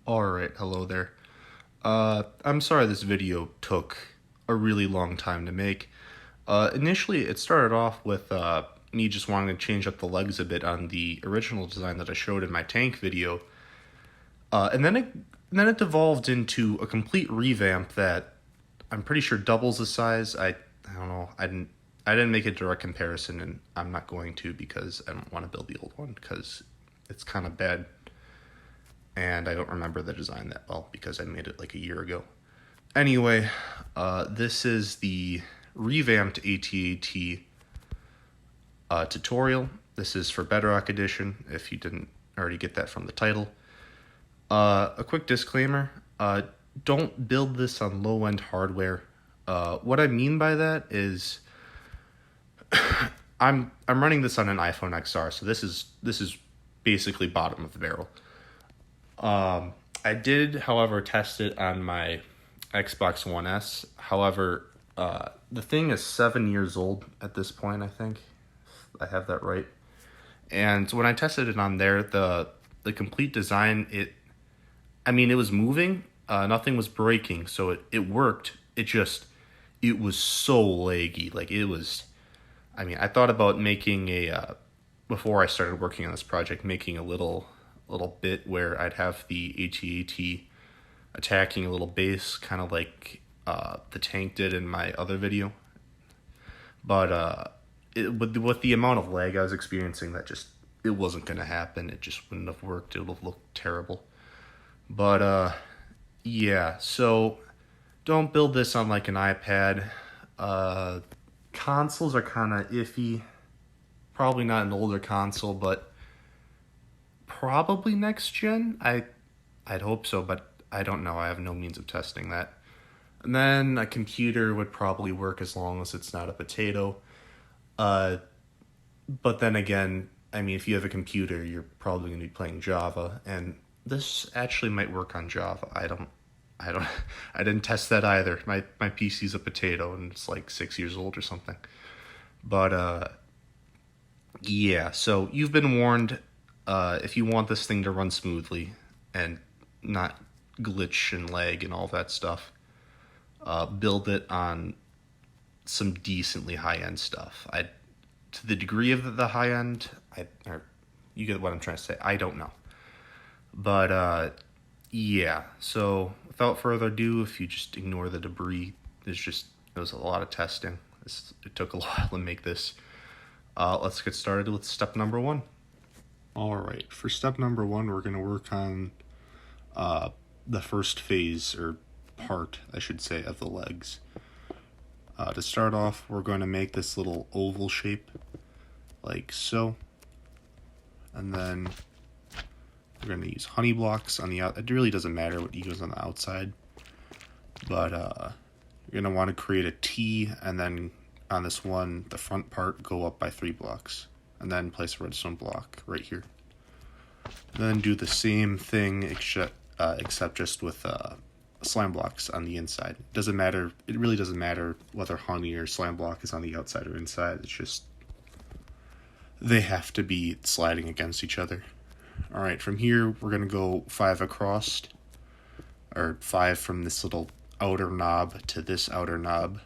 Alright, hello there. I'm sorry this video took a really long time to make. Initially, it started off with me just wanting to change up the legs a bit on the original design that I showed in my tank video. And then it devolved into a complete revamp that I'm pretty sure doubles the size. I don't know. I didn't make a direct comparison, and I'm not going to because I don't want to build the old one because it's kind of bad and I don't remember the design that well because I made it like a year ago. Anyway, this is the revamped AT-AT tutorial. This is for Bedrock Edition, if you didn't already get that from the title. A quick disclaimer, don't build this on low-end hardware. What I mean by that is I'm running this on an iPhone XR, so this is basically bottom of the barrel. I did, however, test it on my Xbox One S. However, the thing is 7 years old at this point, I think. I have that right. And when I tested it on there, the complete design, it was moving. Nothing was breaking, so it worked. It was so laggy. Like, it was, I thought about making before I started working on this project, making a little bit where I'd have the AT-AT attacking a little base, kind of like the tank did in my other video. But with the amount of lag I was experiencing, it wasn't going to happen. It just wouldn't have worked. It would have looked terrible. But yeah, so don't build this on like an iPad. Consoles are kind of iffy. Probably not an older console, but probably next gen. I'd hope so, but I don't know. I have no means of testing that. And then a computer would probably work as long as it's not a potato. But then again, if you have a computer, you're probably going to be playing Java, and this actually might work on Java. I didn't test that either. My PC's a potato, and it's like 6 years old or something. But yeah, so you've been warned. If you want this thing to run smoothly and not glitch and lag and all that stuff, build it on some decently high-end stuff. To the degree of the high-end, or you get what I'm trying to say. I don't know. But yeah, so without further ado, if you just ignore the debris, it was a lot of testing. It took a while to make this. Let's get started with step number one. Alright, for step number one, we're going to work on the first phase, or part, I should say, of the legs. To start off, we're going to make this little oval shape, like so. And then we're going to use honey blocks on the out. It really doesn't matter what you use on the outside. But you're going to want to create a T, and then on this one, the front part, go up by 3 blocks. And then place a redstone block right here. And then do the same thing, except just with slime blocks on the inside. It really doesn't matter whether honey or slime block is on the outside or inside. It's just they have to be sliding against each other. Alright, from here we're going to go 5 across, or 5 from this little outer knob to this outer knob,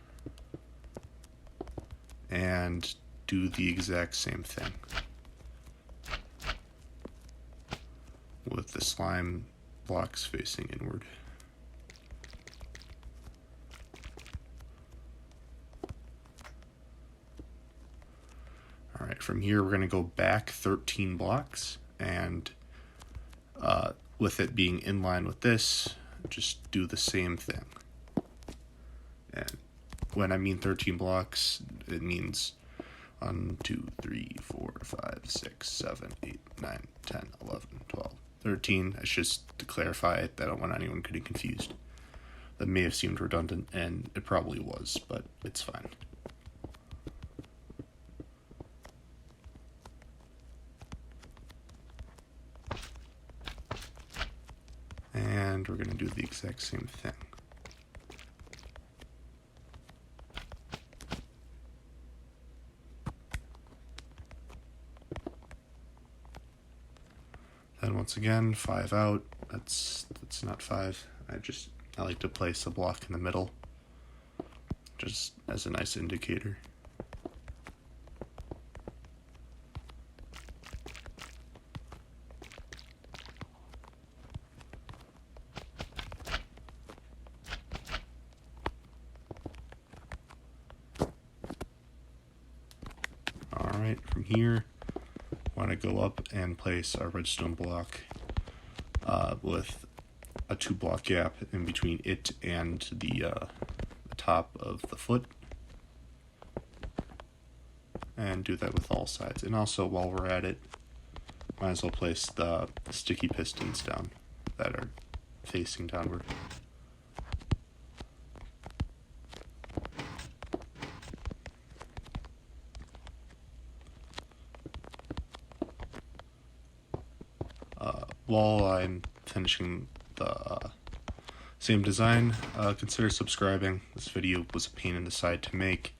and do the exact same thing with the slime blocks facing inward. Alright, from here we're going to go back 13 blocks, and with it being in line with this, just do the same thing. And when I mean 13 blocks, it means 1, 2, 3, 4, 5, 6, 7, 8, 9, 10, 11, 12, 13. It's just to clarify it. I don't want anyone getting confused. That may have seemed redundant, and it probably was, but it's fine. And we're going to do the exact same thing. Then once once again, 5 out. That's not 5. I like to place a block in the middle, just as a nice indicator. Alright, from here, want to go up and place our redstone block with a 2-block gap in between it and the top of the foot. And do that with all sides. And also, while we're at it, might as well place the sticky pistons down that are facing downward. While I'm finishing the same design, consider subscribing. This video was a pain in the side to make.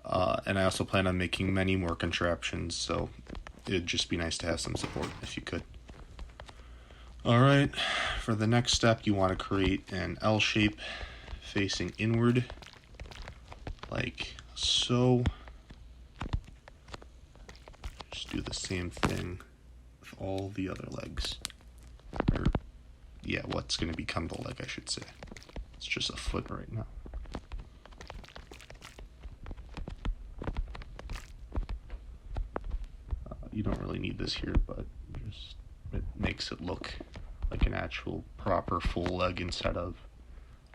And I also plan on making many more contraptions, so it'd just be nice to have some support if you could. Alright, for the next step, you want to create an L shape facing inward, like so. Just do the same thing with all the other legs. Or, yeah, what's going to become the leg, I should say. It's just a foot right now. You don't really need this here, but just it makes it look like an actual proper full leg instead of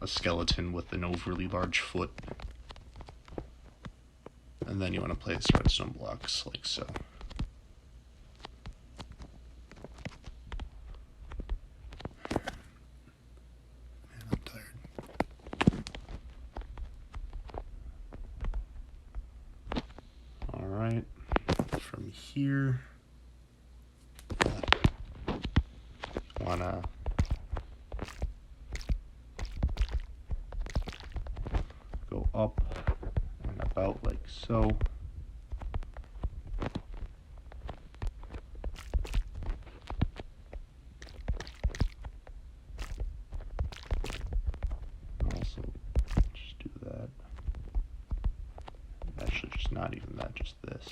a skeleton with an overly large foot. And then you want to place redstone blocks like so. Man, I'm tired. Alright. From here, wanna go up and about like so. Also, just do that. Actually, just not even that, just this.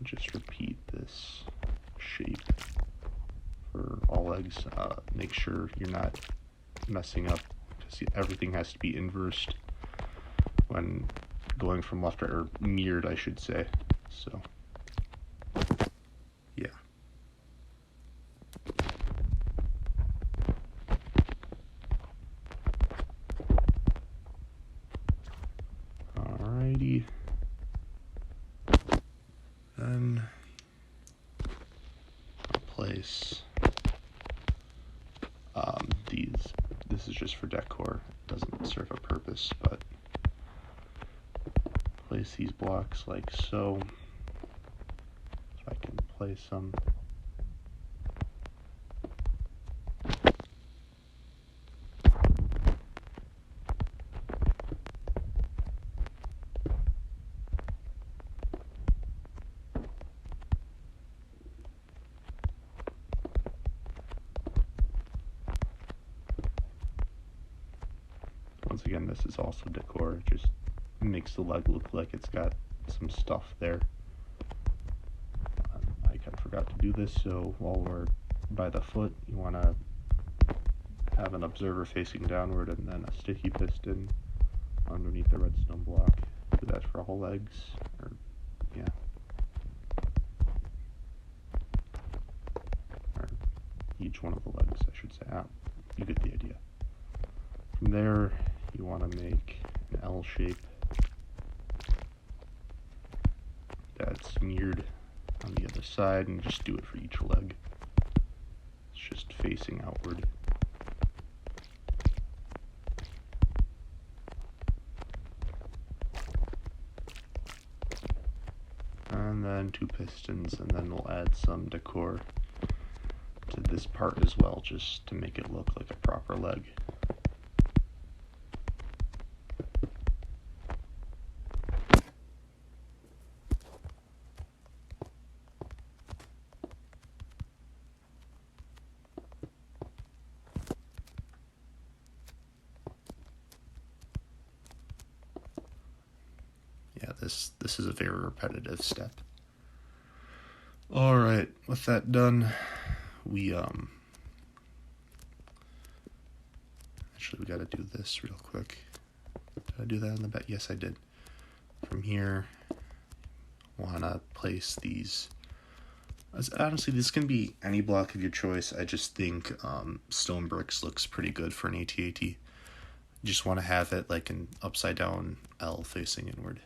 Just repeat this shape for all legs. Make sure you're not messing up, because everything has to be inversed when going from left to right, or mirrored, I should say. So, yeah. Alrighty. Then I'll place these. This is just for decor. It doesn't serve a purpose, but place these blocks like so. So I can place them. Once again, this is also decor. It just makes the leg look like it's got some stuff there. I kind of forgot to do this, so while we're by the foot, you want to have an observer facing downward and then a sticky piston underneath the redstone block. Do that for all legs, or yeah. Or each one of the legs, I should say. You get the idea. From there, you want to make an L shape that's mirrored on the other side, and just do it for each leg. It's just facing outward. And then 2 pistons, and then we'll add some decor to this part as well, just to make it look like a proper leg. Yeah, this is a very repetitive step. All right, with that done, we actually we got to do this real quick. Did I do that in the back? Yes, I did. From here, want to place these. Honestly, this can be any block of your choice. I just think stone bricks looks pretty good for an AT-AT. You just want to have it like an upside down L facing inward.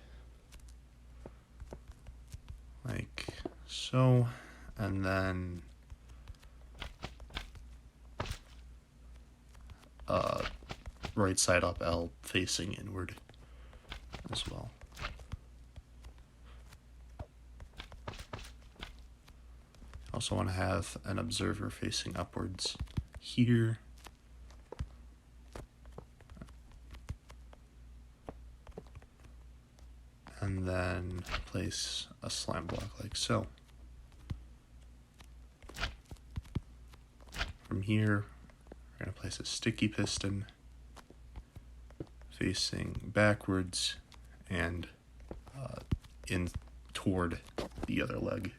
Like so. And then right side up L facing inward as well. Also want to have an observer facing upwards here. And then place a slam block like so. From here, we're going to place a sticky piston facing backwards and in toward the other leg.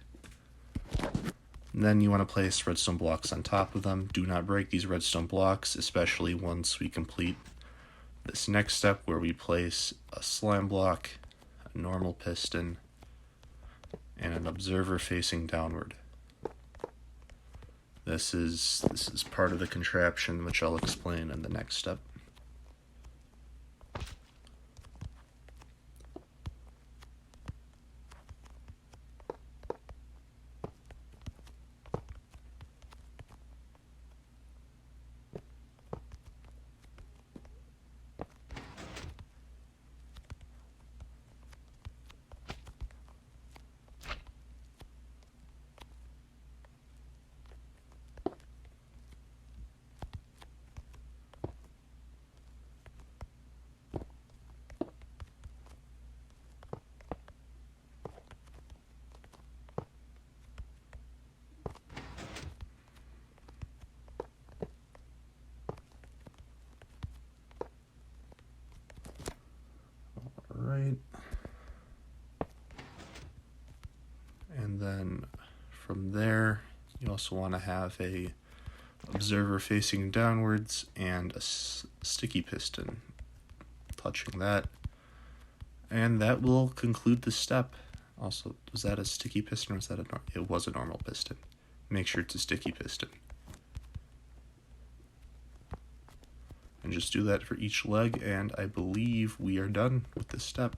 And then you want to place redstone blocks on top of them. Do not break these redstone blocks, especially once we complete this next step where we place a slam block, a normal piston, and an observer facing downward. This is part of the contraption, which I'll explain in the next step. Right. And then from there, you also want to have a observer facing downwards and a sticky piston touching that. And that will conclude the step. Also, was that a sticky piston or was that it was a normal piston? Make sure it's a sticky piston. And just do that for each leg, and I believe we are done with this step.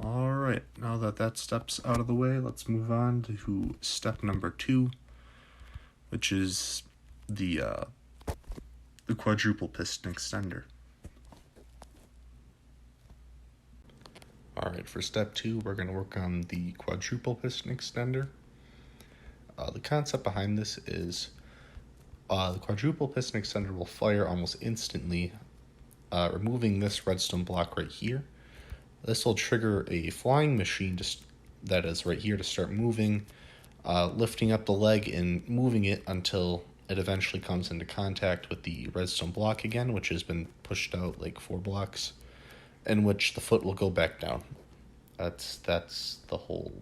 Alright, now that step's out of the way, let's move on to step number 2, which is the quadruple piston extender. Alright, for step 2, we're going to work on the quadruple piston extender. The concept behind this is the quadruple piston extender will fire almost instantly, removing this redstone block right here. This will trigger a flying machine that is right here to start moving, lifting up the leg and moving it until it eventually comes into contact with the redstone block again, which has been pushed out like 4 blocks, in which the foot will go back down. That's the whole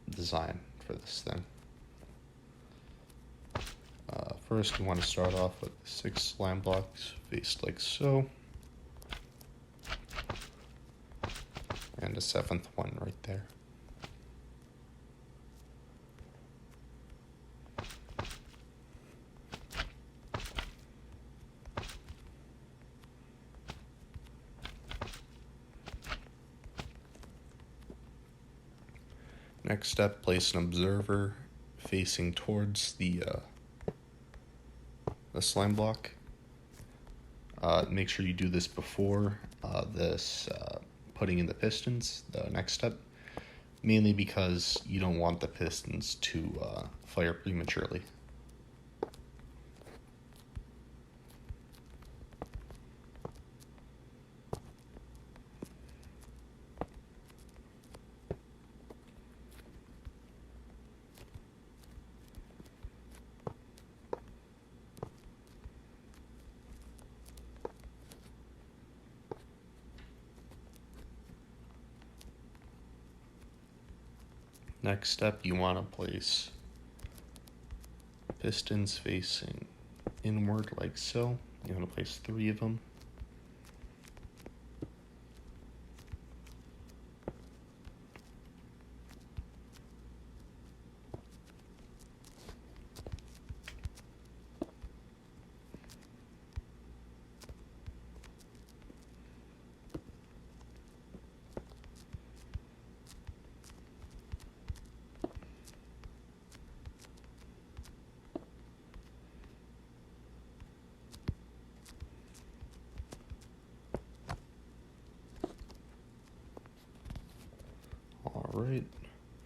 design for this thing. First, we want to start off with 6 slam blocks faced like so, and a 7th one right there. Next step, place an observer facing towards the slime block. Make sure you do this before putting in the pistons, the next step, mainly because you don't want the pistons to fire prematurely. Next step, you want to place pistons facing inward like so. You want to place 3 of them. Alright,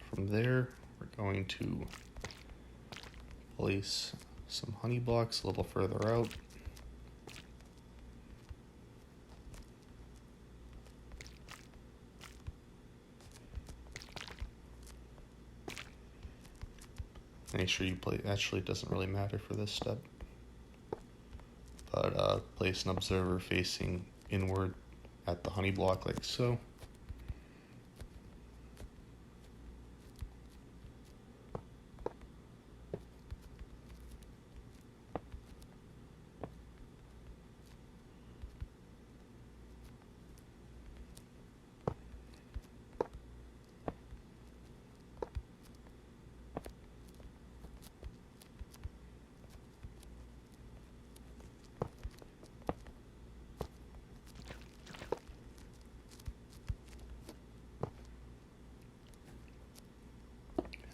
from there we're going to place some honey blocks a little further out. Make sure you place, actually it doesn't really matter for this step, but place an observer facing inward at the honey block like so.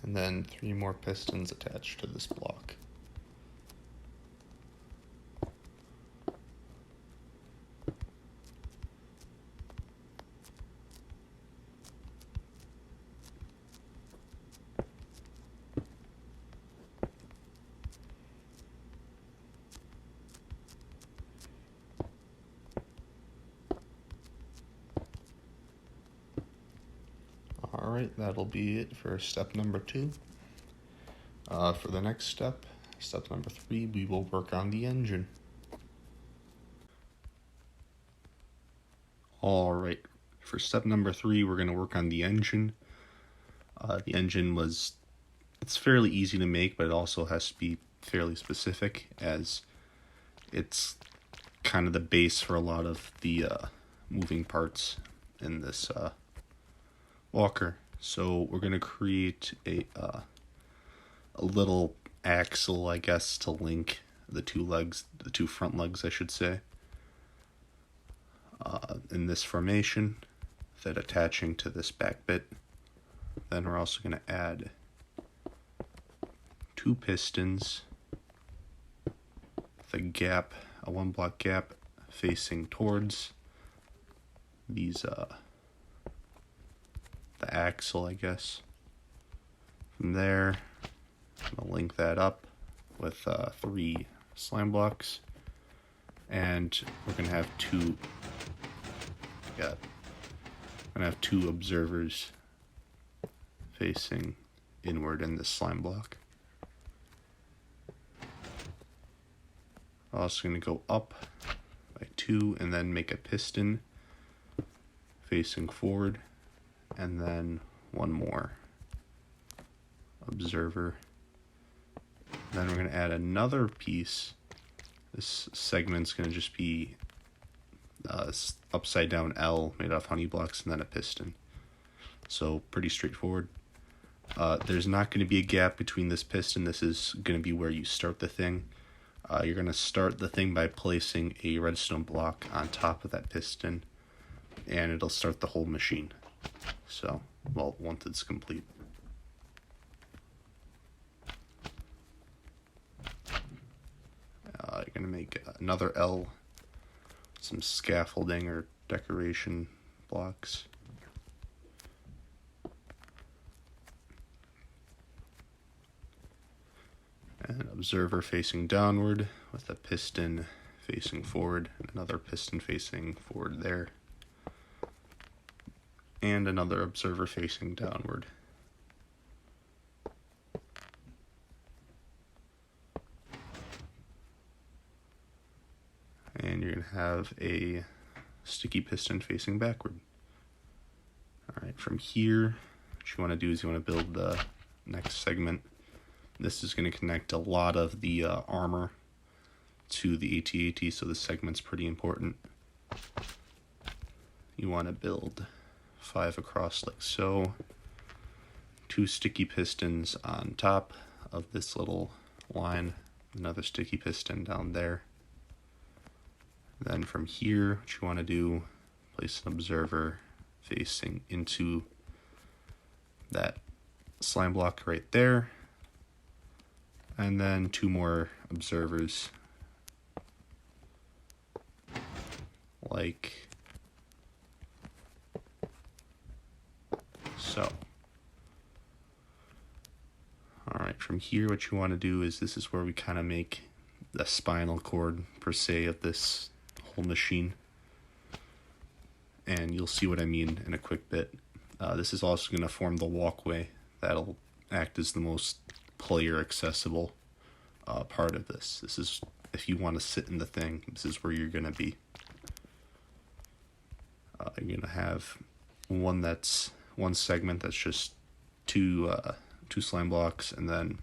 And then 3 more pistons attached to this block. Alright, that'll be it for step number 2. For the next step, step number 3, we will work on the engine. Alright, for step number 3, we're going to work on the engine. The engine it's fairly easy to make, but it also has to be fairly specific, as it's kind of the base for a lot of the moving parts in this walker. So we're going to create a little axle, I guess, to link the 2 legs, the 2 front legs, I should say, in this formation, that attaching to this back bit. Then we're also going to add 2 pistons with a gap, a 1 block gap facing towards these the axle, I guess. From there, I'm going to link that up with 3 slime blocks, and we're going to have 2 observers facing inward in this slime block. I'm also going to go up by 2 and then make a piston facing forward, and then 1 more observer. Then we're going to add another piece. This segment's going to just be upside down L made of honey blocks and then a piston. So pretty straightforward. There's not going to be a gap between this piston. This is going to be where you start the thing. You're going to start the thing by placing a redstone block on top of that piston, and it'll start the whole machine. So, well, once it's complete. You're going to make another L, some scaffolding or decoration blocks. An observer facing downward with a piston facing forward, and another piston facing forward there, and another observer facing downward. And you're going to have a sticky piston facing backward. Alright, from here, what you want to do is you want to build the next segment. This is going to connect a lot of the armor to the AT-AT, so this segment's pretty important. You want to build 5 across like so. 2 sticky pistons on top of this little line. Another sticky piston down there. Then from here, what you want to do, place an observer facing into that slime block right there. And then 2 more observers like so. Alright, from here what you want to do is this is where we kind of make the spinal cord per se of this whole machine. And you'll see what I mean in a quick bit. This is also going to form the walkway that'll act as the most player accessible part of this. This is, if you want to sit in the thing, this is where you're going to be. You're going to have one segment that's just two slime blocks, and then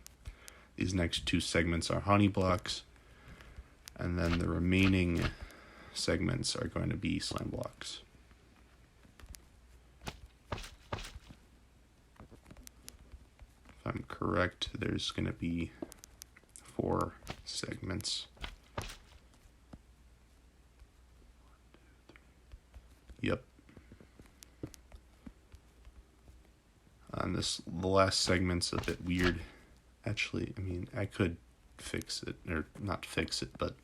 these next 2 segments are honey blocks, and then the remaining segments are going to be slime blocks. If I'm correct, there's going to be 4 segments. Yep. And the last segment's a bit weird. Actually, I mean, I could fix it, or not fix it, but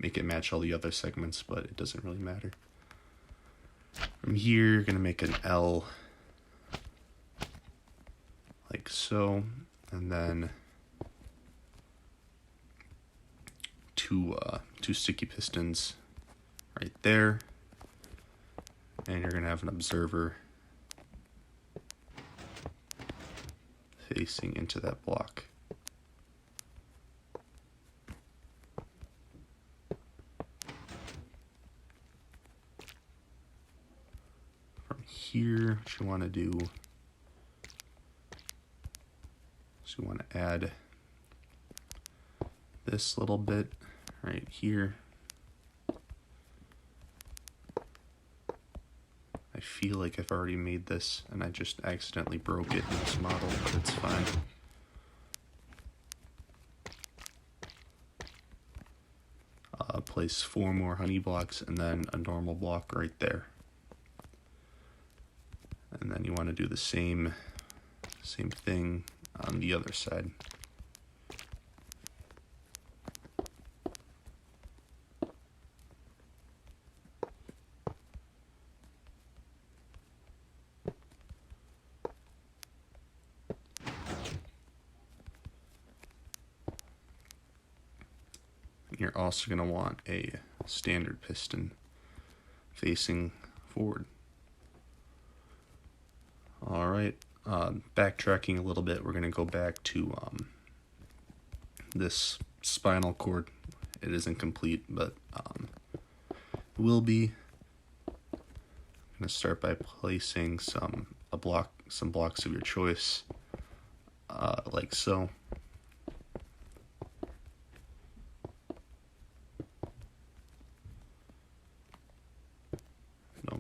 make it match all the other segments, but it doesn't really matter. From here, you're going to make an L, like so, and then two sticky pistons right there, and you're going to have an observer facing into that block. From here, what you want to do is you want to add this little bit right here. I feel like I've already made this and I just accidentally broke it in this model, but it's fine. Place 4 more honey blocks and then a normal block right there. And then you want to do the same thing on the other side. You're also going to want a standard piston facing forward. Alright, backtracking a little bit, we're going to go back to this spinal cord. It isn't complete, but it will be. I'm going to start by placing some blocks of your choice, like so.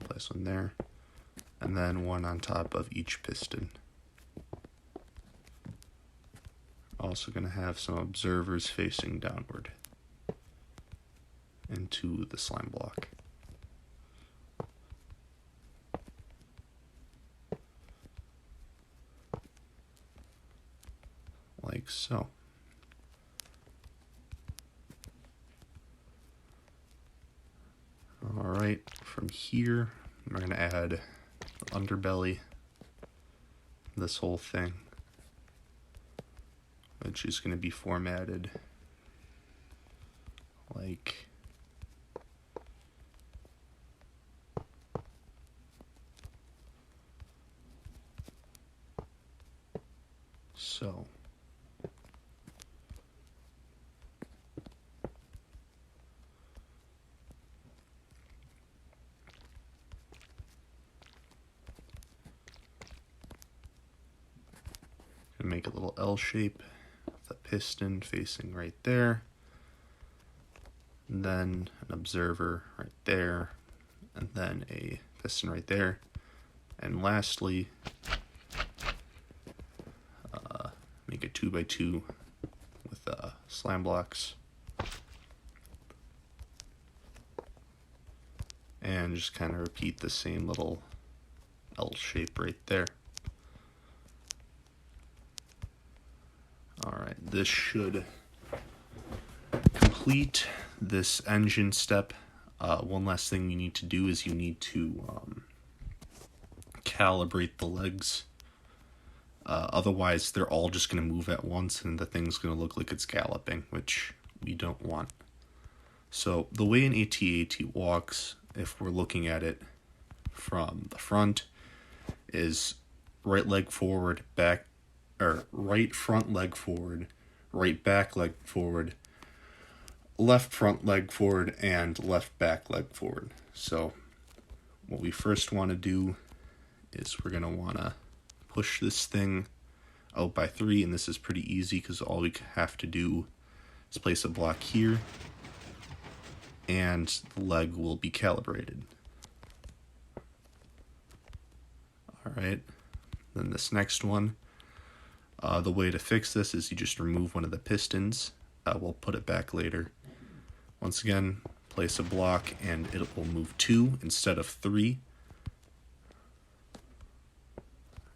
Place one there, and then one on top of each piston. Also going to have some observers facing downward into the slime block. Like so. Alright, from here, we're going to add the underbelly, this whole thing, which is going to be formatted like so. And make a little L shape with a piston facing right there. And then an observer right there. And then a piston right there. And lastly, make a 2x2 with slam blocks. And just kind of repeat the same little L shape right there. Alright, this should complete this engine step. One last thing you need to do is you need to calibrate the legs. Otherwise, they're all just going to move at once and the thing's going to look like it's galloping, which we don't want. So the way an AT-AT walks, if we're looking at it from the front, is right leg forward, back, or right front leg forward, right back leg forward, left front leg forward, and left back leg forward. So what we first want to do is we're going to want to push this thing out by 3, and this is pretty easy because all we have to do is place a block here, and the leg will be calibrated. Alright, then this next one, the way to fix this is you just remove one of the pistons. We'll put it back later. Once again, place a block and it will move 2 instead of 3.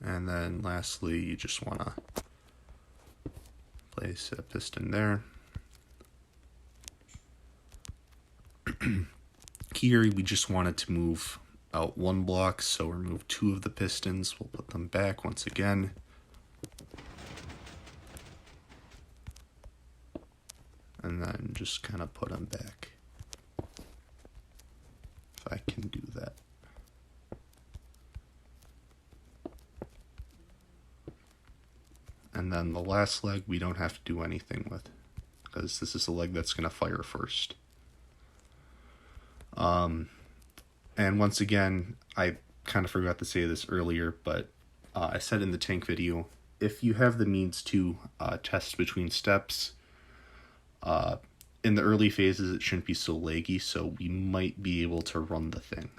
And then lastly, you just want to place a piston there. Here, we just want it to move out 1 block, so remove 2 of the pistons. We'll put them back once again. And then just kind of put them back. If I can do that. And then the last leg we don't have to do anything with, because this is the leg that's going to fire first. And once again, I kind of forgot to say this earlier, but I said in the tank video, if you have the means to test between steps, in the early phases it shouldn't be so laggy, so we might be able to run the thing,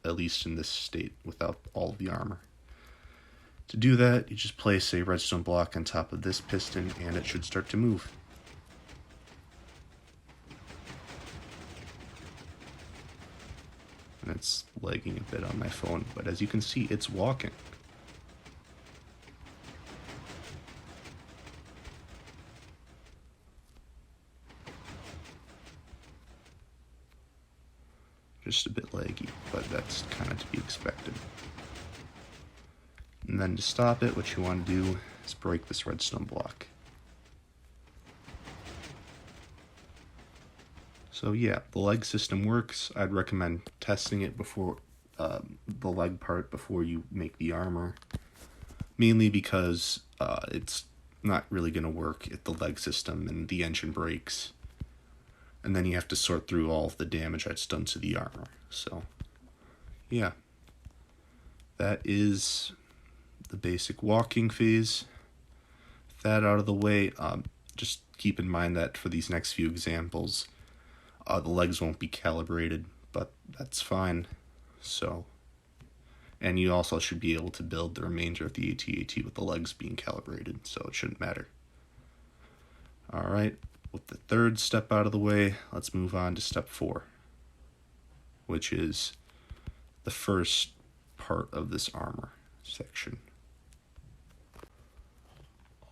at least in this state, without all of the armor. To do that, you just place a redstone block on top of this piston and it should start to move. And it's lagging a bit on my phone, but as you can see, it's walking. Just a bit laggy, but that's kind of to be expected. And then to stop it, what you want to do is break this redstone block. So yeah, the leg system works. I'd recommend testing it before the leg part before you make the armor. Mainly because it's not really going to work if the leg system and the engine breaks. And then you have to sort through all of the damage that's done to the armor. So yeah, that is the basic walking phase. With that out of the way, just keep in mind that for these next few examples, the legs won't be calibrated, but that's fine. So, and you also should be able to build the remainder of the AT-AT with the legs being calibrated, so it shouldn't matter. Alright, with the third step out of the way, let's move on to step 4, which is the first part of this armor section.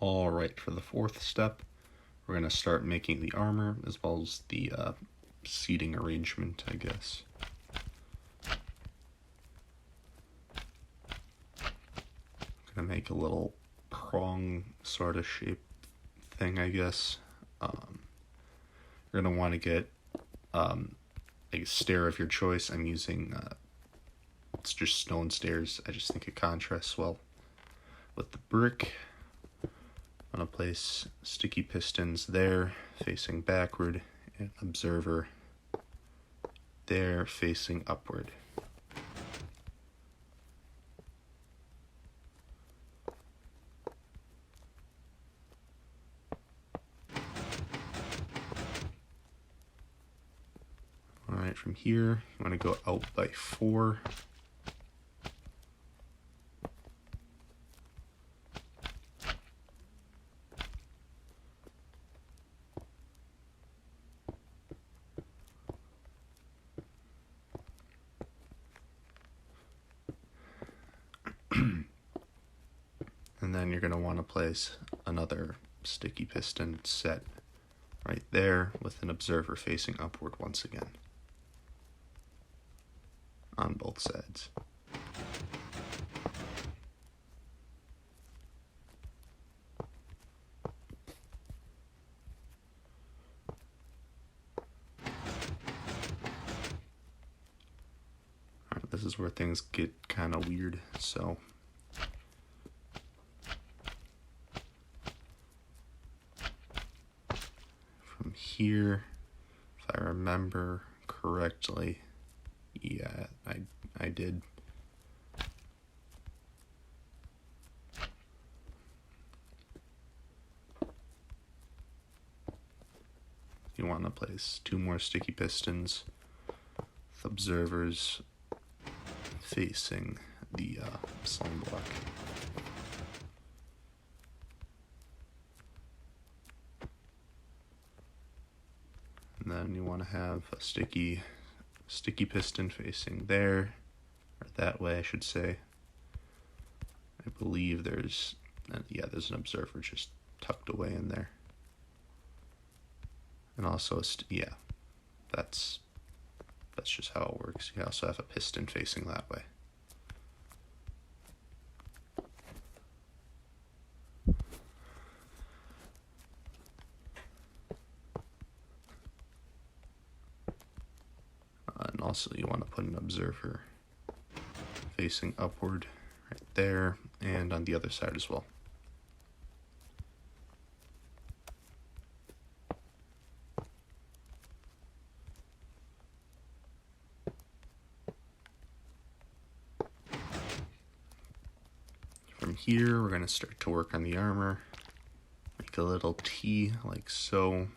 Alright, for the 4th step, we're going to start making the armor as well as the seating arrangement, I guess. I'm going to make a little prong sort of shape thing, I guess. You're going to want to get a stair of your choice. I'm using it's just stone stairs. I just think it contrasts well with the brick. I'm going to place sticky pistons there, facing backward, and observer there, facing upward. from here, you want to go out by 4. And then you're going to want to place another sticky piston set right there with an observer facing upward once again on both sides. Alright, this is where things get kind of weird, so from here, if I remember correctly, yeah, I did. You want to place 2 more sticky pistons with observers facing the slung block. And then you want to have a sticky piston facing there, or that way I should say. I believe there's an observer just tucked away in there. And also, that's just how it works. You also have a piston facing that way. And also you want to put an observer facing upward right there and on the other side as well. From here, we're going to start to work on the armor. Make a little T like so.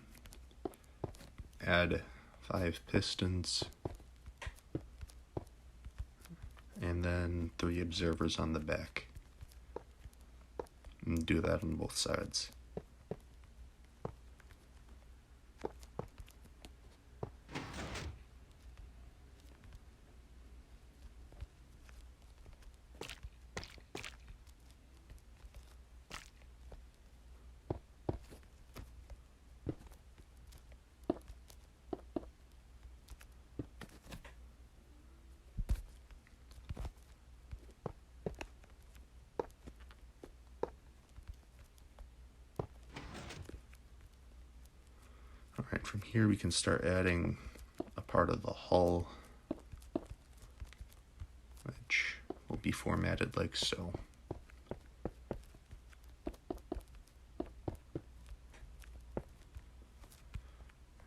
Add 5 pistons. And then 3 observers on the back. And do that on both sides. Alright, from here we can start adding a part of the hull, which will be formatted like so.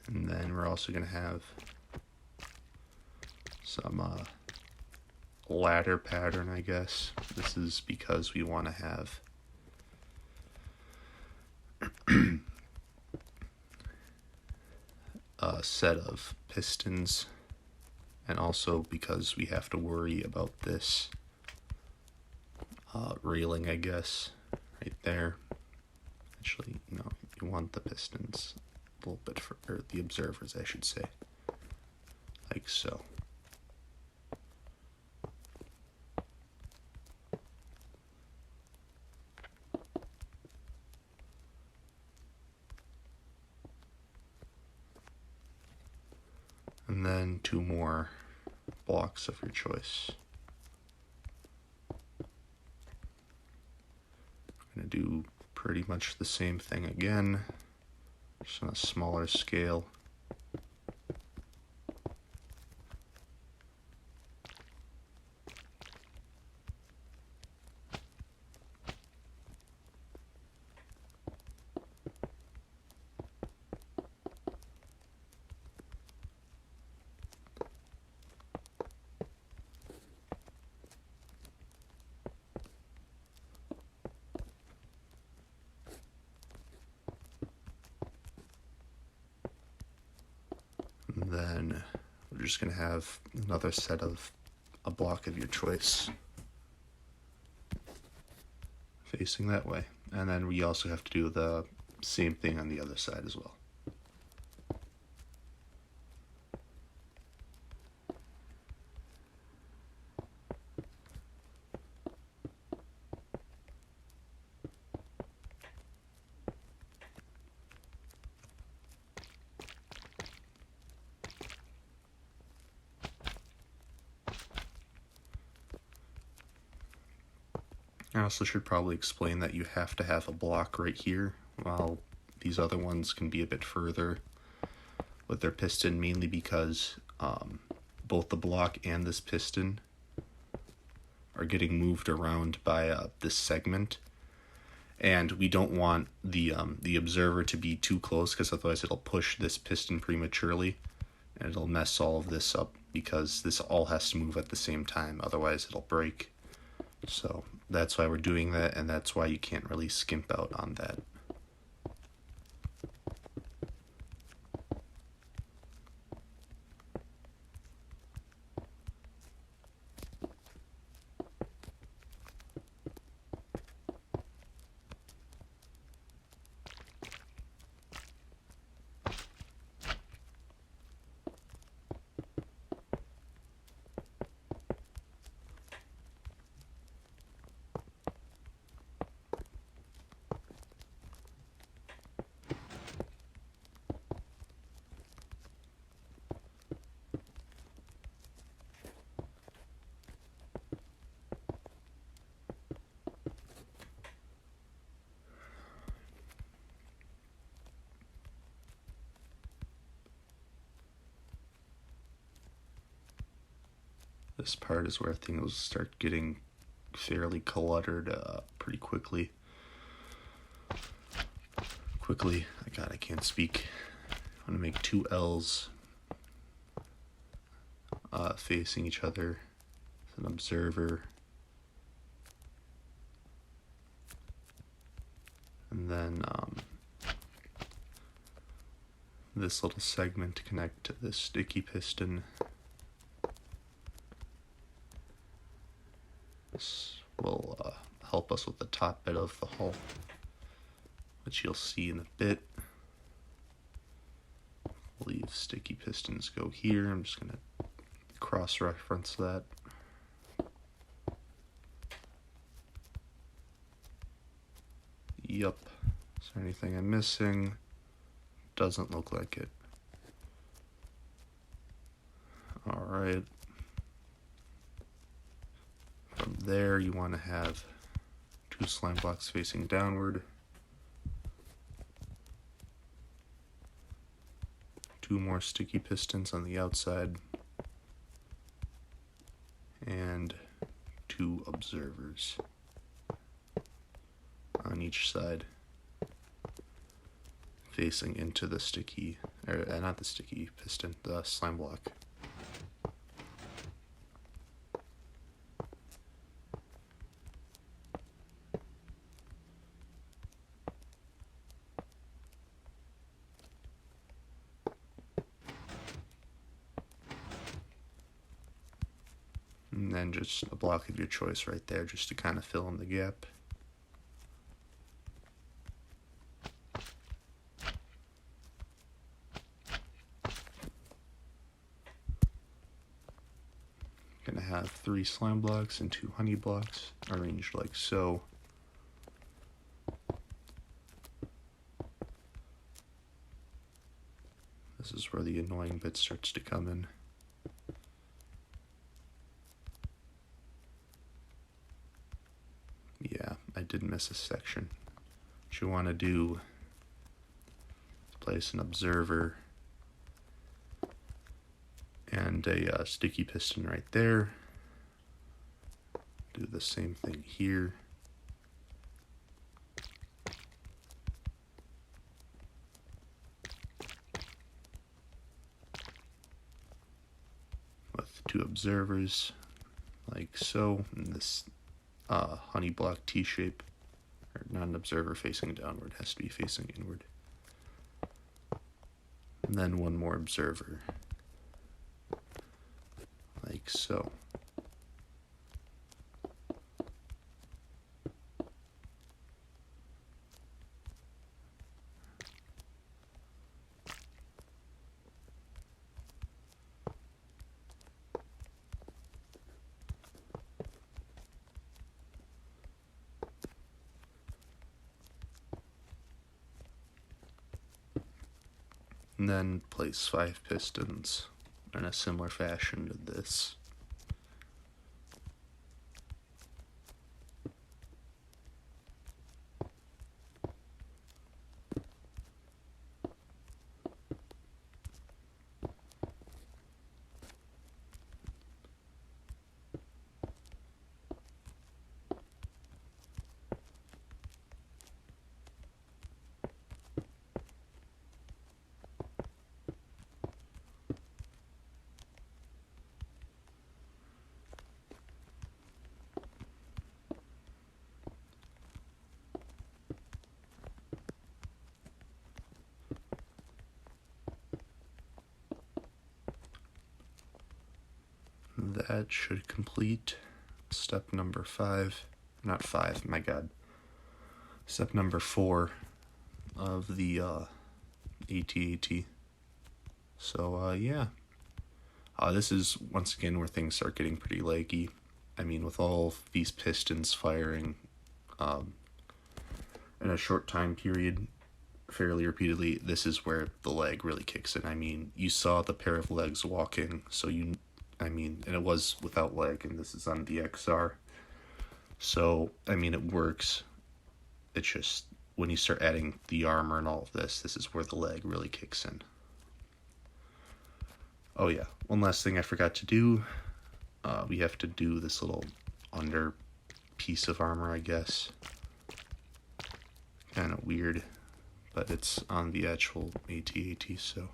And then we're also going to have some ladder pattern, I guess. This is because we want to have a set of pistons, and also because we have to worry about this railing, I guess, right there. Actually, no, you want the pistons a little bit or the observers, I should say, like so. And then 2 more blocks of your choice. I'm going to do pretty much the same thing again, just on a smaller scale. And then we're just going to have another set of a block of your choice facing that way. And then we also have to do the same thing on the other side as well. I also should probably explain that you have to have a block right here, while these other ones can be a bit further with their piston, mainly because both the block and this piston are getting moved around by this segment, and we don't want the observer to be too close, because otherwise it'll push this piston prematurely and it'll mess all of this up, because this all has to move at the same time, otherwise it'll break. So that's why we're doing that, and that's why you can't really skimp out on that. This part is where things start getting fairly cluttered pretty quickly. God, I can't speak. I'm going to make two L's facing each other. An observer. And then this little segment to connect to this sticky piston. This will help us with the top bit of the hull, which you'll see in a bit. Leave sticky pistons go here. I'm just going to cross-reference that. Yup. Is there anything I'm missing? Doesn't look like it. Alright. From there, you want to have two slime blocks facing downward. Two more sticky pistons on the outside. And two observers on each side, facing into the sticky, or not the sticky piston, the slime block. And then just a block of your choice right there, just to kind of fill in the gap. Gonna have 3 slime blocks and 2 honey blocks arranged like so. This is where the annoying bit starts to come in. Yeah, I did miss a section. What you want to do is place an observer and a sticky piston right there. Do the same thing here. With 2 observers, like so, in this honey block T-shape, or not an observer facing downward, has to be facing inward. And then 1 more observer. like so. And then place 5 pistons in a similar fashion to this. That should complete step number 5. Not 5, my god. Step number 4 of the AT-AT. So, yeah. This is, once again, where things start getting pretty laggy. I mean, with all these pistons firing in a short time period, fairly repeatedly, this is where the lag really kicks in. I mean, you saw the pair of legs walking, so and it was without lag, and this is on the XR. So, I mean, it works. It's just, when you start adding the armor and all of this is where the lag really kicks in. Oh yeah, one last thing I forgot to do. We have to do this little under piece of armor, I guess. Kind of weird, but it's on the actual AT-AT, so.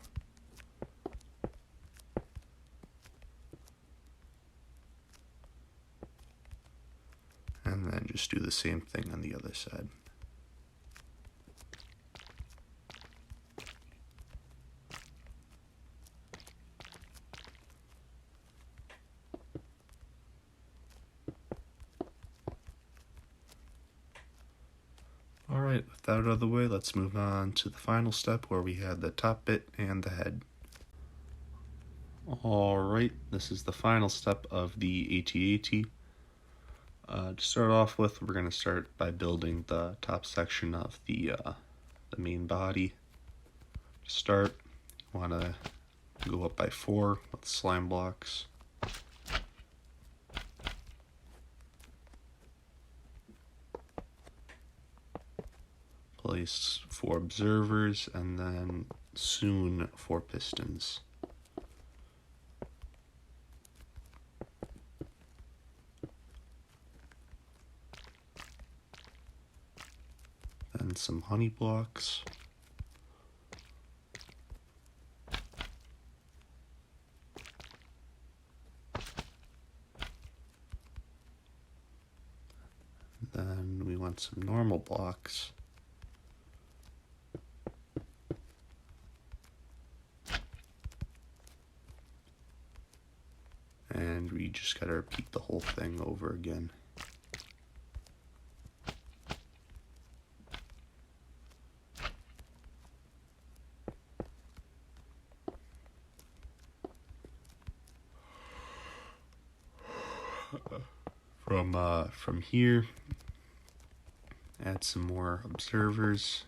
And then just do the same thing on the other side. Alright, with that out of the way, let's move on to the final step where we have the top bit and the head. Alright, this is the final step of the AT-AT. To start off with, we're going to start by building the top section of the main body. To start, you want to go up by 4 with slime blocks. Place 4 observers, and then soon 4 pistons. Then some honey blocks. Then we want some normal blocks. And we just gotta repeat the whole thing over again. From here, add some more observers,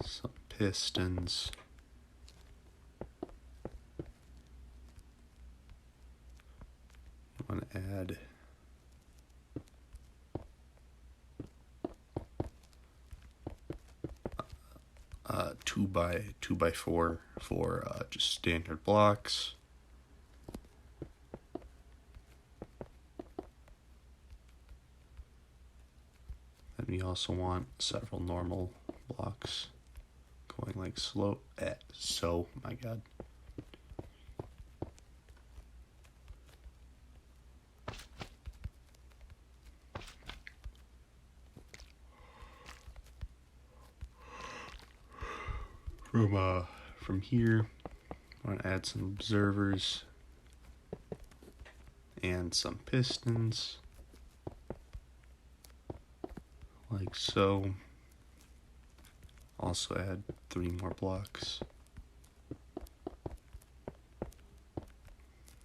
some pistons, you want to add two by four for just standard blocks. And we also want several normal blocks going like so, my god. From here, I'm going to add some observers and some pistons, like so. Also add 3 more blocks,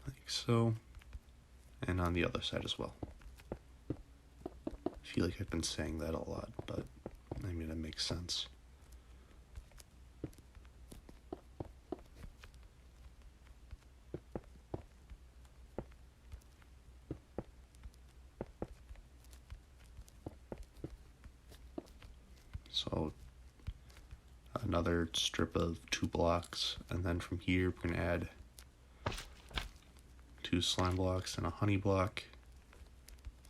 like so, and on the other side as well. I feel like I've been saying that a lot, but I mean, it makes sense. So another strip of 2 blocks, and then from here we're going to add 2 slime blocks and a honey block,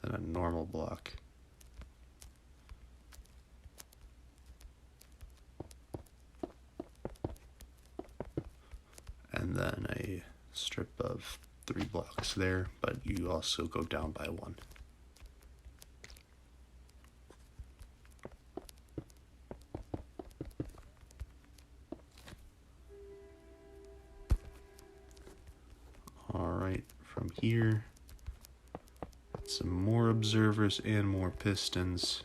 then a normal block. And then a strip of 3 blocks there, but you also go down by 1. Alright, from here, some more observers and more pistons.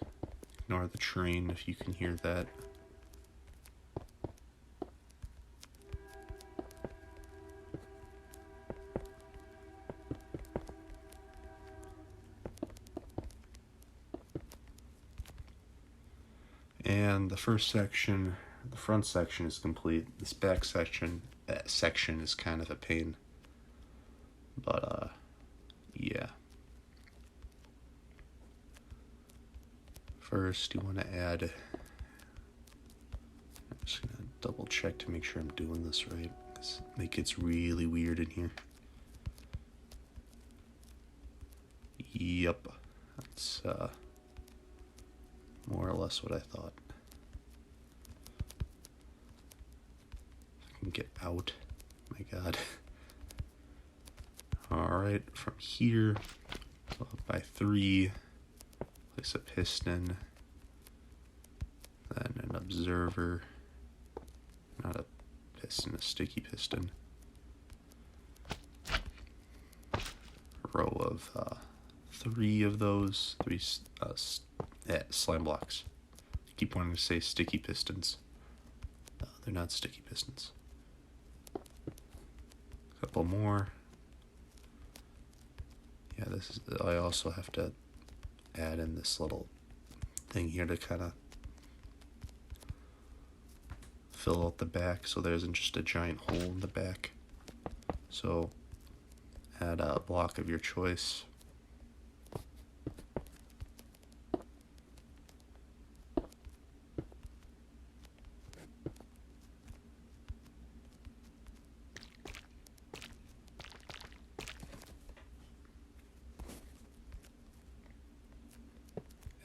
Ignore the train if you can hear that. And the first section, the front section is complete. This back section, is kind of a pain. But, yeah. First, you want to add, I'm just going to double check to make sure I'm doing this right, because it gets really weird in here. Yep, that's more or less what I thought. If I can get out, my god. Alright, from here, so up by 3, place a piston, then an observer, not a piston, a sticky piston, row of 3 of those, 3 slime blocks. I keep wanting to say sticky pistons. No, they're not sticky pistons. A couple more. Yeah, this is. I also have to add in this little thing here to kind of fill out the back, so there isn't just a giant hole in the back. So add a block of your choice.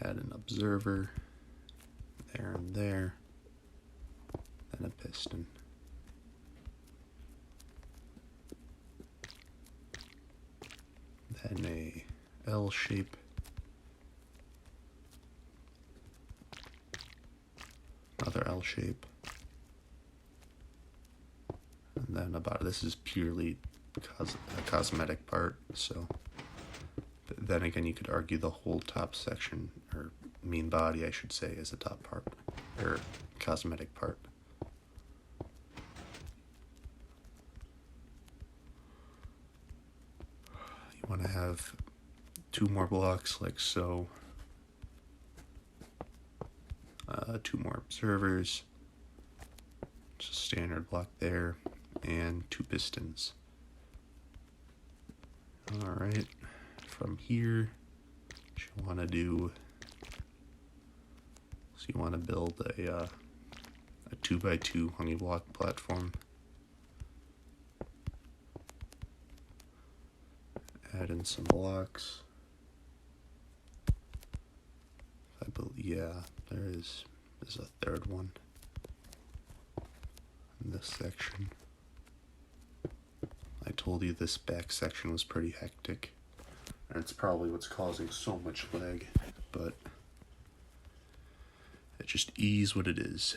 Add an observer there and there, then a piston. Then a L shape. Another L shape. And then this is purely a cosmetic part, so then again, you could argue the whole top section, or main body, I should say, is a top part, or cosmetic part. You want to have 2 more blocks, like so. 2 more observers, just a standard block there, and 2 pistons. Alright. From here, what you want to do, so you want to build a 2x2 honey block platform. Add in some blocks. I believe, yeah, there's a third one in this section. I told you this back section was pretty hectic. And it's probably what's causing so much lag, but it just is what it is.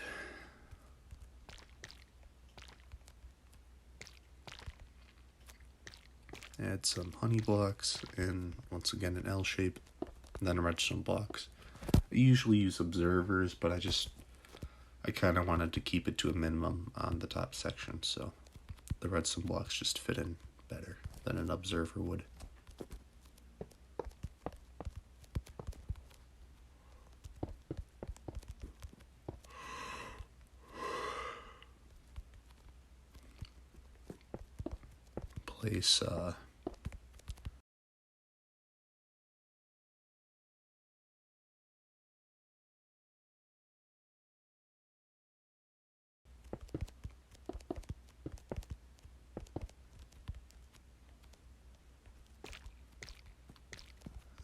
Add some honey blocks in, once again, an L shape, and then redstone blocks. I usually use observers, but I kind of wanted to keep it to a minimum on the top section, so the redstone blocks just fit in better than an observer would. Place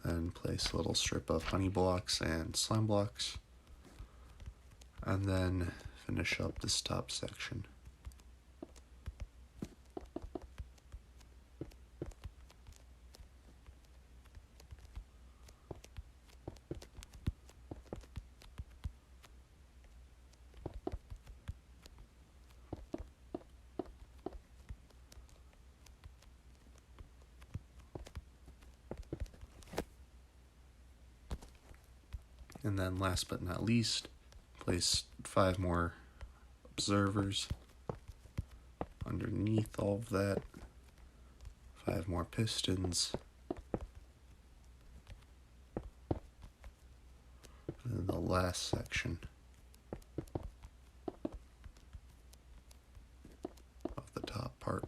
then place a little strip of honey blocks and slime blocks, and then finish up this top section. And then last but not least, place 5 more observers underneath all of that, 5 more pistons, and then the last section of the top part.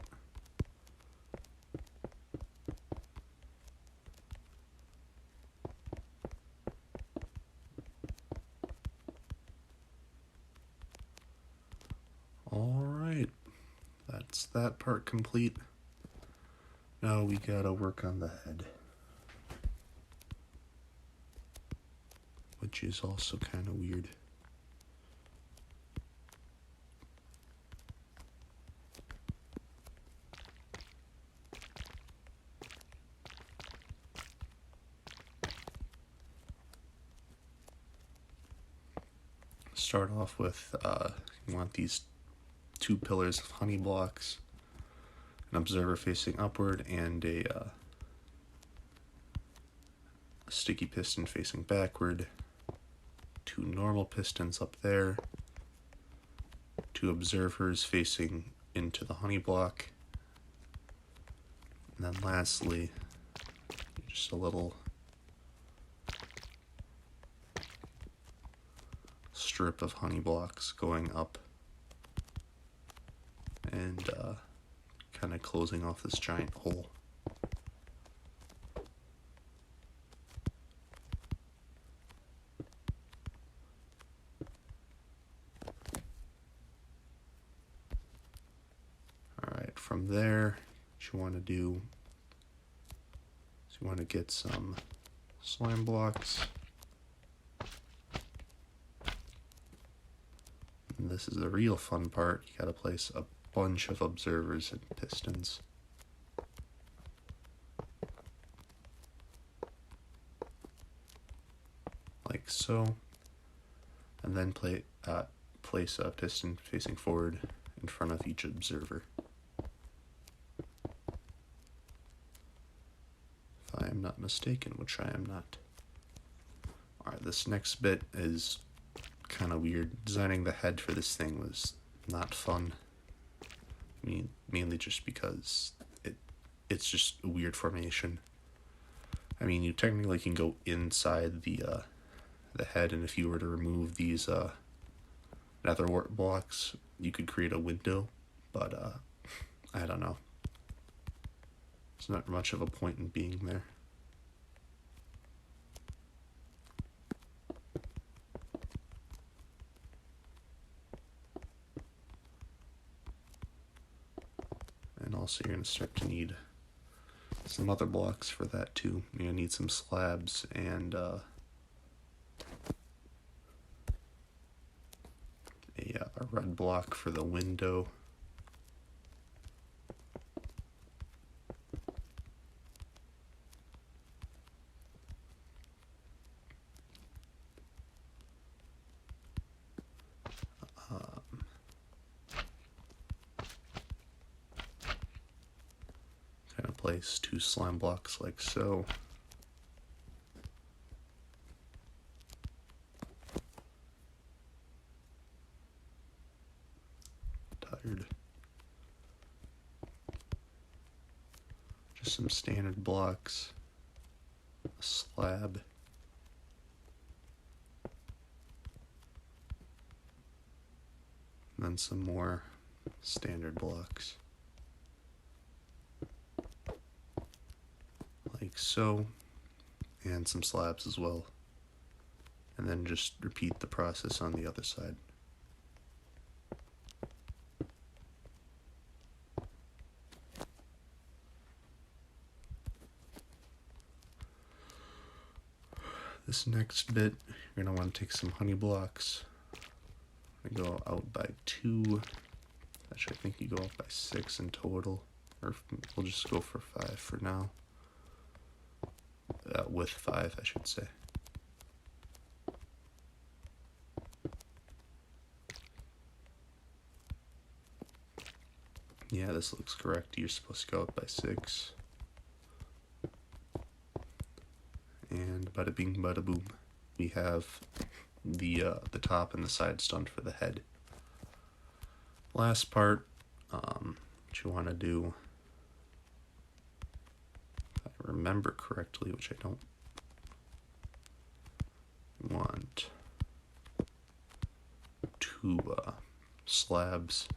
Alright, that's that part complete. Now we gotta work on the head, which is also kind of weird. Start off with, you want these 2 pillars of honey blocks, an observer facing upward, and a sticky piston facing backward, 2 normal pistons up there, 2 observers facing into the honey block, and then lastly, just a little strip of honey blocks going up and kind of closing off this giant hole. Alright, from there, what you want to do is you want to get some slime blocks. And this is the real fun part. You gotta place a bunch of observers and pistons. Like so. And then place a piston facing forward in front of each observer. If I am not mistaken, which I am not. Alright, this next bit is kind of weird. Designing the head for this thing was not fun. I mean, mainly just because it's just a weird formation. I mean, you technically can go inside the head, and if you were to remove these nether wart blocks, you could create a window, but I don't know. There's not much of a point in being there. And also you're going to start to need some other blocks for that too. You're going to need some slabs and a red block for the window. place 2 slime blocks like so. Tired. Just some standard blocks, a slab, and then some more standard blocks. Like so, and some slabs as well. And then just repeat the process on the other side. This next bit, you're going to want to take some honey blocks. I'm going to go out by 2. Actually, I think you go out by 6 in total. Or we'll just go for 5 for now. With 5, I should say. Yeah, this looks correct. You're supposed to go out by 6. And bada bing, bada boom. We have the top and the sides done for the head. Last part, what you want to do, if I remember correctly, which I don't, you want 2 slabs,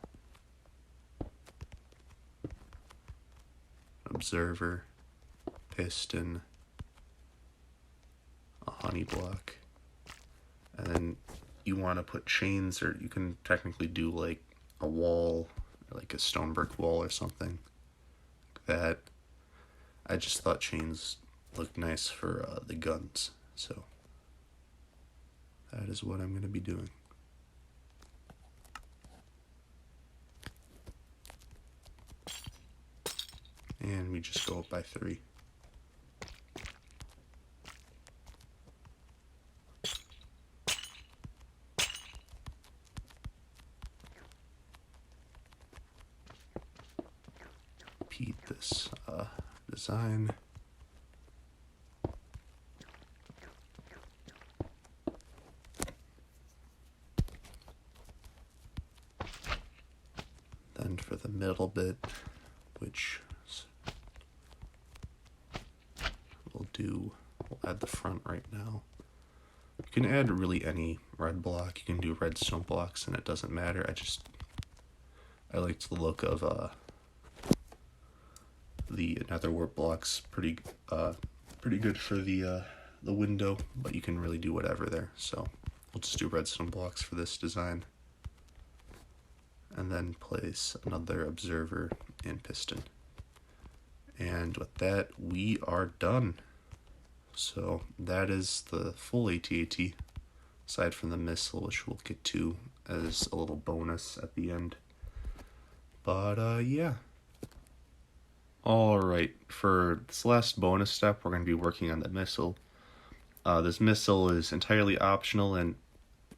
observer, piston, a honey block, and then you want to put chains, or you can technically do like a wall, like a stone brick wall or something like that. I just thought chains looked nice for the guns, so that is what I'm going to be doing. And we just go up by 3. Repeat this design. Then for the middle bit, which we'll add the front right now. You can add really any red block. You can do redstone blocks and it doesn't matter. I liked the look of the nether wart blocks. Pretty good for the window, but you can really do whatever there. So we'll just do redstone blocks for this design. And then place another observer and piston. And with that, we are done. So that is the full AT-AT, aside from the missile, which we'll get to as a little bonus at the end. But yeah. Alright, for this last bonus step, we're going to be working on the missile. This missile is entirely optional, and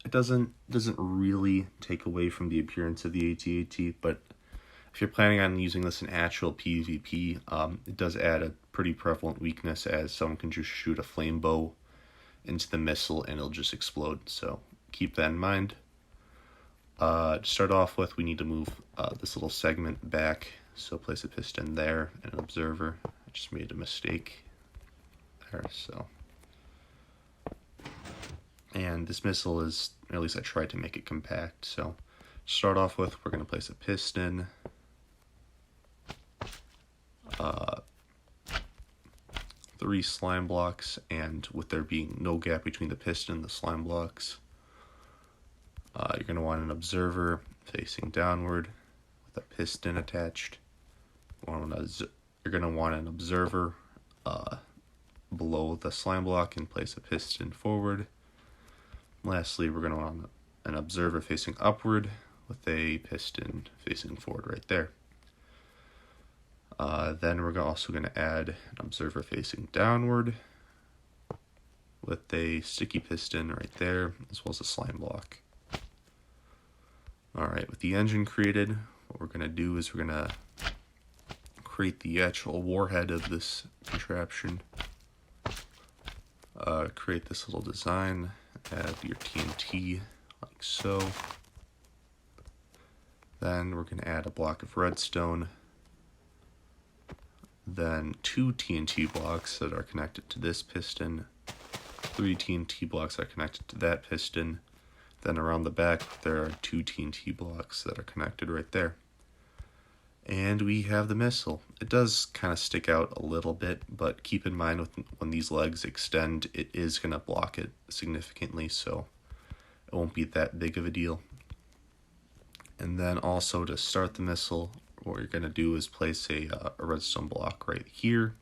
it doesn't really take away from the appearance of the AT-AT, but if you're planning on using this in actual PvP, it does add a pretty prevalent weakness, as someone can just shoot a flame bow into the missile and it'll just explode, so keep that in mind. To start off with, we need to move this little segment back, so place a piston there and an observer. I just made a mistake there, so. And this missile is, or at least I tried to make it compact, so to start off with, we're going to place a piston, 3 slime blocks, and with there being no gap between the piston and the slime blocks, you're going to want an observer facing downward with a piston attached. You're going to want an observer below the slime block and place a piston forward. Lastly, we're going to want an observer facing upward with a piston facing forward right there. Then we're also going to add an observer facing downward with a sticky piston right there, as well as a slime block. Alright, with the engine created, what we're going to do is we're going to create the actual warhead of this contraption, create this little design, add your TNT like so. Then we're going to add a block of redstone, then 2 TNT blocks that are connected to this piston, 3 TNT blocks are connected to that piston, then around the back there are 2 TNT blocks that are connected right there. And we have the missile. It does kind of stick out a little bit, but keep in mind when these legs extend, it is going to block it significantly, so it won't be that big of a deal. And then also to start the missile, what you're going to do is place a redstone block right here,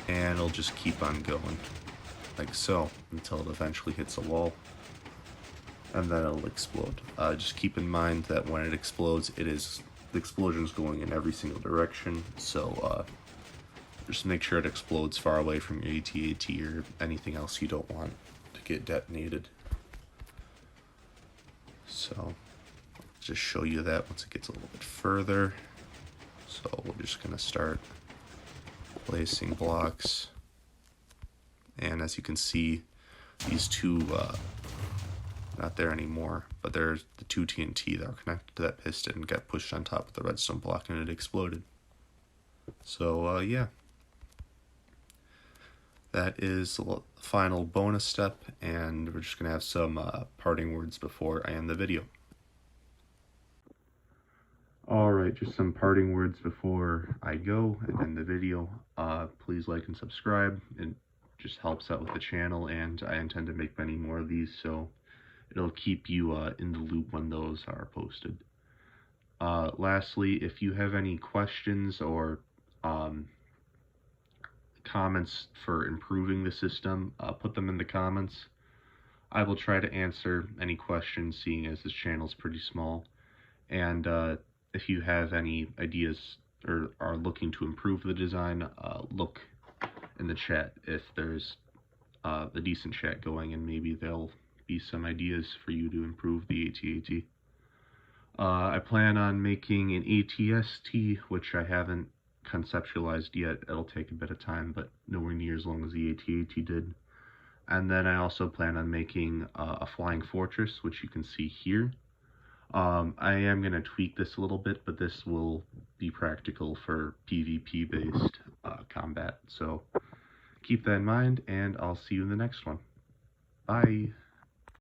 and it'll just keep on going like so until it eventually hits a wall, and then it'll explode. Just keep in mind that when it explodes, the explosion is going in every single direction, so just make sure it explodes far away from your AT-AT or anything else you don't want to get detonated. So just show you that once it gets a little bit further. So we're just going to start placing blocks, and as you can see, these two not there anymore, but there's the 2 TNT that are connected to that piston and got pushed on top of the redstone block and it exploded. So yeah, that is the final bonus step, and we're just going to have some parting words before I end the video. Alright, just some parting words before I go and end the video. Please like and subscribe. It just helps out with the channel, and I intend to make many more of these, so it'll keep you in the loop when those are posted. Lastly, if you have any questions or comments for improving the system, put them in the comments. I will try to answer any questions, seeing as this channel is pretty small. And if you have any ideas or are looking to improve the design, look in the chat if there's a decent chat going, and maybe there'll be some ideas for you to improve the AT-AT. I plan on making an AT-ST, which I haven't conceptualized yet. It'll take a bit of time, but nowhere near as long as the AT-AT did. And then I also plan on making a flying fortress, which you can see here. I am going to tweak this a little bit, but this will be practical for PvP-based combat. So keep that in mind, and I'll see you in the next one. Bye!